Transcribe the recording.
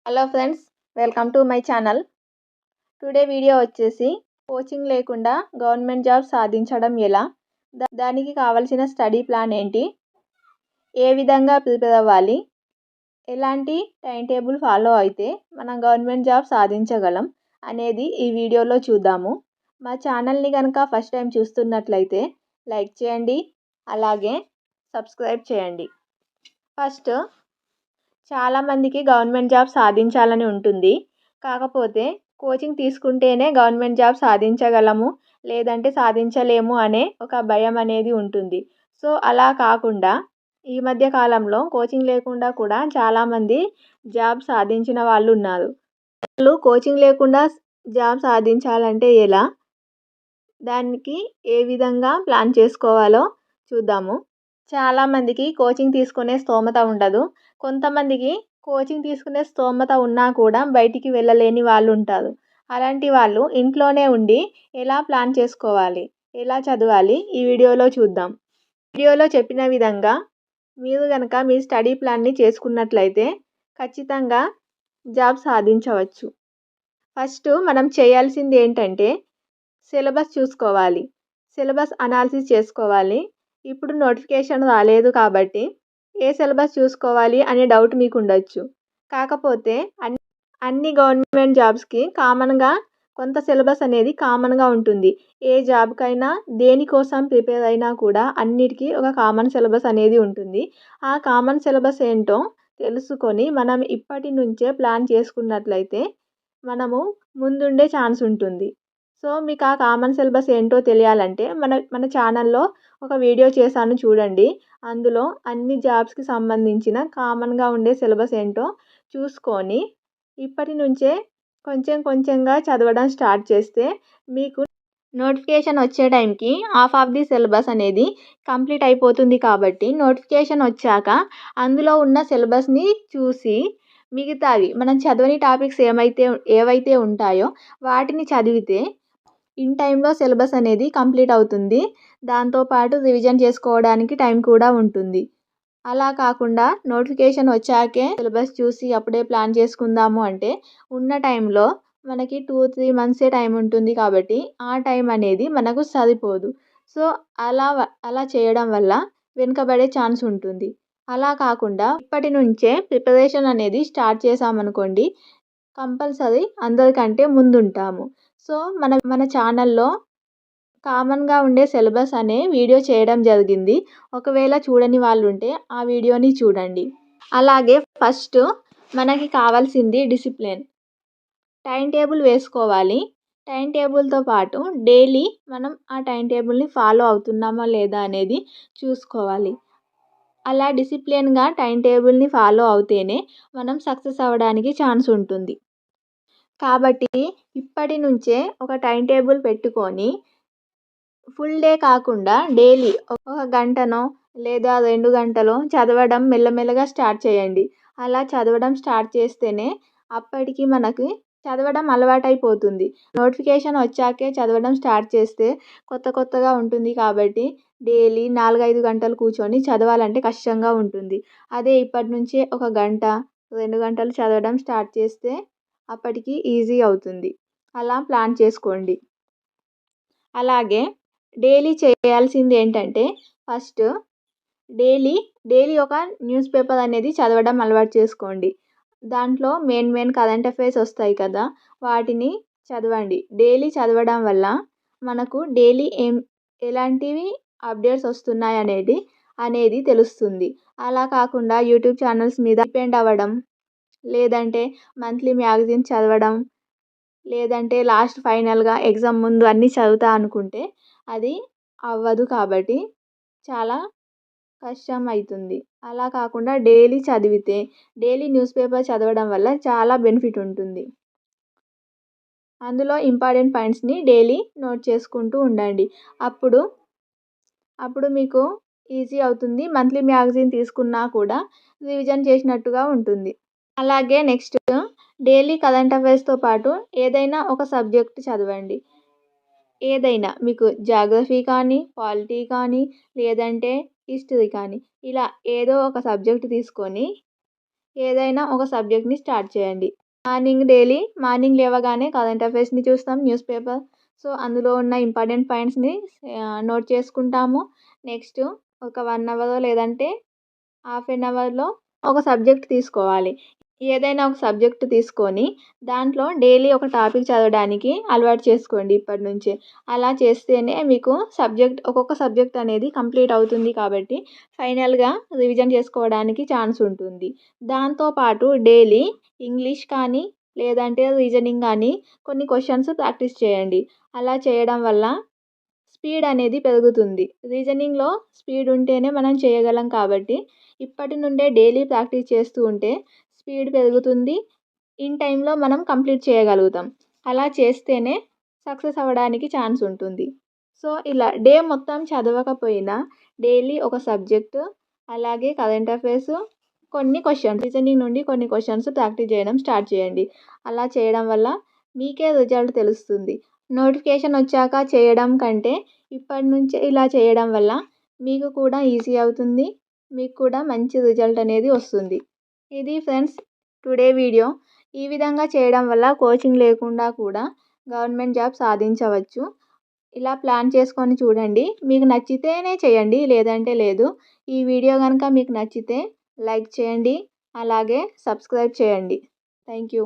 Hello friends, welcome to my channel. Today video వచ్చేసి coaching లేకుండా government job సాధించడం ఎలా, దానికి కావాల్సిన స్టడీ ప్లాన్ ఏంటి, ఏ విధంగా ప్రిపేర్ అవ్వాలి, ఎలాంటి టైం టేబుల్ ఫాలో అయితే మనం గవర్నమెంట్ జాబ్ సాధించగలం అనేది ఈ వీడియోలో చూద్దాము. మా ఛానల్ని కనుక ఫస్ట్ టైం చూస్తున్నట్లయితే లైక్ చేయండి, అలాగే సబ్స్క్రైబ్ చేయండి. ఫస్ట్, చాలామందికి గవర్నమెంట్ జాబ్ సాధించాలని ఉంటుంది. కాకపోతే కోచింగ్ తీసుకుంటేనే గవర్నమెంట్ జాబ్ సాధించగలము, లేదంటే సాధించలేము అనే ఒక భయం అనేది ఉంటుంది. సో అలా కాకుండా ఈ మధ్య కాలంలో కోచింగ్ లేకుండా కూడా చాలామంది జాబ్ సాధించిన వాళ్ళు ఉన్నారు. వాళ్ళు కోచింగ్ లేకుండా జాబ్ సాధించాలంటే ఎలా, దానికి ఏ విధంగా ప్లాన్ చేసుకోవాలో చూద్దాము. చాలామందికి కోచింగ్ తీసుకునే స్తోమత ఉండదు. కొంతమందికి కోచింగ్ తీసుకునే స్తోమత ఉన్నా కూడా బయటికి వెళ్ళలేని వాళ్ళు ఉంటారు. అలాంటి వాళ్ళు ఇంట్లోనే ఉండి ఎలా ప్లాన్ చేసుకోవాలి, ఎలా చదవాలి ఈ వీడియోలో చూద్దాం. వీడియోలో చెప్పిన విధంగా మీరు కనుక మీ స్టడీ ప్లాన్ని చేసుకున్నట్లయితే ఖచ్చితంగా జాబ్ సాధించవచ్చు. ఫస్ట్ మనం చేయాల్సింది ఏంటంటే సిలబస్ చూసుకోవాలి, సిలబస్ అనాలిసిస్ చేసుకోవాలి. ఇప్పుడు నోటిఫికేషన్ రాలేదు కాబట్టి ఏ సిలబస్ చూసుకోవాలి అనే డౌట్ మీకు ఉండొచ్చు. కాకపోతే అన్ని గవర్నమెంట్ జాబ్స్కి కామన్గా కొంత సిలబస్ అనేది కామన్గా ఉంటుంది. ఏ జాబ్కైనా దేనికోసం ప్రిపేర్ అయినా కూడా అన్నిటికీ ఒక కామన్ సిలబస్ అనేది ఉంటుంది. ఆ కామన్ సిలబస్ ఏంటో తెలుసుకొని మనం ఇప్పటి నుంచే ప్లాన్ చేసుకున్నట్లయితే మనము ముందుండే ఛాన్స్ ఉంటుంది. సో మీకు ఆ కామన్ సిలబస్ ఏంటో తెలియాలంటే మన ఛానల్లో ఒక వీడియో చేశాను చూడండి. అందులో అన్ని జాబ్స్కి సంబంధించిన కామన్గా ఉండే సిలబస్ ఏంటో చూసుకొని ఇప్పటి నుంచే కొంచెం కొంచెంగా చదవడం స్టార్ట్ చేస్తే మీకు నోటిఫికేషన్ వచ్చే టైంకి హాఫ్ ఆఫ్ ది సిలబస్ అనేది కంప్లీట్ అయిపోతుంది. కాబట్టి నోటిఫికేషన్ వచ్చాక అందులో ఉన్న సిలబస్ని చూసి మిగతావి మనం చదవని టాపిక్స్ ఏవైతే ఉంటాయో వాటిని చదివితే ఇన్ టైంలో సిలబస్ అనేది కంప్లీట్ అవుతుంది. దాంతోపాటు రివిజన్ చేసుకోవడానికి టైం కూడా ఉంటుంది. అలా కాకుండా నోటిఫికేషన్ వచ్చాకే సిలబస్ చూసి అప్పుడే ప్లాన్ చేసుకుందాము అంటే ఉన్న టైంలో మనకి 2-3 మంత్సే టైం ఉంటుంది. కాబట్టి ఆ టైం అనేది మనకు సరిపోదు. సో అలా చేయడం వల్ల వెనుకబడే ఛాన్స్ ఉంటుంది. అలా కాకుండా ఇప్పటి నుంచే ప్రిపరేషన్ అనేది స్టార్ట్ చేసామనుకోండి, కంపల్సరీ అందరికంటే ముందుంటాము. సో మన ఛానల్లో కామన్గా ఉండే సిలబస్ అనే వీడియో చేయడం జరిగింది. ఒకవేళ చూడని వాళ్ళు ఉంటే ఆ వీడియోని చూడండి. అలాగే ఫస్ట్ మనకి కావాల్సింది డిసిప్లిన్. టైం టేబుల్ వేసుకోవాలి. టైం టేబుల్తో పాటు డైలీ మనం ఆ టైం టేబుల్ని ఫాలో అవుతున్నామా లేదా అనేది చూసుకోవాలి. అలా డిసిప్లిన్గా టైం టేబుల్ని ఫాలో అవుతేనే మనం సక్సెస్ అవ్వడానికి ఛాన్స్ ఉంటుంది. కాబట్టి ఇప్పటి నుంచే ఒక టైం టేబుల్ పెట్టుకొని ఫుల్ డే కాకుండా డైలీ ఒక గంటనో లేదా 2 గంటలో చదవడం మెల్లమెల్లగా స్టార్ట్ చేయండి. అలా చదవడం స్టార్ట్ చేస్తేనే అప్పటికి మనకి చదవడం అలవాటైపోతుంది. నోటిఫికేషన్ వచ్చాకే చదవడం స్టార్ట్ చేస్తే కొత్తగా ఉంటుంది. కాబట్టి డైలీ 4-5 గంటలు కూర్చొని చదవాలంటే కష్టంగా ఉంటుంది. అదే ఇప్పటి నుంచే ఒక గంట 2 గంటలు చదవడం స్టార్ట్ చేస్తే అప్పటికి ఈజీ అవుతుంది. అలా ప్లాన్ చేసుకోండి. అలాగే డైలీ చేయాల్సింది ఏంటంటే ఫస్ట్ డైలీ ఒక న్యూస్ పేపర్ అనేది చదవడం అలవాటు చేసుకోండి. దాంట్లో మెయిన్ కరెంట్ అఫైర్స్ వస్తాయి కదా, వాటిని చదవండి. డైలీ చదవడం వల్ల మనకు డైలీ ఎలాంటివి అప్డేట్స్ వస్తున్నాయి అనేది తెలుస్తుంది. అలా కాకుండా యూట్యూబ్ ఛానల్స్ మీద డిపెండ్ అవ్వడం, లేదంటే మంత్లీ మ్యాగజైన్ చదవడం, లేదంటే లాస్ట్ ఫైనల్గా ఎగ్జామ్ ముందు అన్నీ చదువుతా అనుకుంటే అది అవ్వదు. కాబట్టి చాలా కష్టం అవుతుంది. అలా కాకుండా డైలీ చదివితే డైలీ న్యూస్ పేపర్ చదవడం వల్ల చాలా బెనిఫిట్ ఉంటుంది. అందులో ఇంపార్టెంట్ పాయింట్స్ని డైలీ నోట్ చేసుకుంటూ ఉండండి. అప్పుడు మీకు ఈజీ అవుతుంది. మంత్లీ మ్యాగజైన్ తీసుకున్నా కూడా రివిజన్ చేసినట్టుగా ఉంటుంది. అలాగే నెక్స్ట్ డైలీ కరెంట్ అఫైర్స్తో పాటు ఏదైనా ఒక సబ్జెక్ట్ చదవండి. ఏదైనా మీకు జాగ్రఫీ కానీ, పాలిటీ కానీ, లేదంటే హిస్టరీ కానీ, ఇలా ఏదో ఒక సబ్జెక్ట్ తీసుకొని ఏదైనా ఒక సబ్జెక్ట్ని స్టార్ట్ చేయండి. డైలీ మార్నింగ్ లేవగానే కరెంట్ అఫైర్స్ని చూస్తాం, న్యూస్ పేపర్. సో అందులో ఉన్న ఇంపార్టెంట్ పాయింట్స్ని నోట్ చేసుకుంటాము. నెక్స్ట్ ఒక 1 అవర్ లేదంటే హాఫ్ ఎన్ అవర్లో ఒక సబ్జెక్ట్ తీసుకోవాలి. ఏదైనా ఒక సబ్జెక్ట్ తీసుకొని దాంట్లో డైలీ ఒక టాపిక్ చదవడానికి అలవాటు చేసుకోండి ఇప్పటి నుంచే. అలా చేస్తేనే మీకు ఒక్కొక్క సబ్జెక్ట్ అనేది కంప్లీట్ అవుతుంది కాబట్టి ఫైనల్గా రివిజన్ చేసుకోవడానికి ఛాన్స్ ఉంటుంది. దాంతోపాటు డైలీ ఇంగ్లీష్ కానీ లేదంటే రీజనింగ్ కానీ కొన్ని క్వశ్చన్స్ ప్రాక్టీస్ చేయండి. అలా చేయడం వల్ల స్పీడ్ అనేది పెరుగుతుంది. రీజనింగ్లో స్పీడ్ ఉంటేనే మనం చేయగలం కాబట్టి ఇప్పటి నుండే డైలీ ప్రాక్టీస్ చేస్తూ ఉంటే స్పీడ్ పెరుగుతుంది. ఇన్ టైంలో మనం కంప్లీట్ చేయగలుగుతాం. అలా చేస్తేనే సక్సెస్ అవ్వడానికి ఛాన్స్ ఉంటుంది. సో ఇలా డే మొత్తం చదవకపోయినా డైలీ ఒక సబ్జెక్టు, అలాగే కరెంట్ అఫైర్స్, కొన్ని క్వశ్చన్స్, రీజనింగ్ నుండి కొన్ని క్వశ్చన్స్ ప్రాక్టీస్ చేయడం స్టార్ట్ చేయండి. అలా చేయడం వల్ల మీకే రిజల్ట్ తెలుస్తుంది. నోటిఫికేషన్ వచ్చాక చేయడం కంటే ఇప్పటి నుంచే ఇలా చేయడం వల్ల మీకు కూడా ఈజీ అవుతుంది. మీకు కూడా మంచి రిజల్ట్ అనేది వస్తుంది. ఇది ఫ్రెండ్స్ టుడే వీడియో. ఈ విధంగా చేయడం వల్ల కోచింగ్ లేకుండా కూడా గవర్నమెంట్ జాబ్ సాధించవచ్చు. ఇలా ప్లాన్ చేసుకొని చూడండి. మీకు నచ్చితేనే చేయండి, లేదంటే లేదు. ఈ వీడియో కనుక మీకు నచ్చితే లైక్ చేయండి, అలాగే సబ్స్క్రైబ్ చేయండి. Thank you.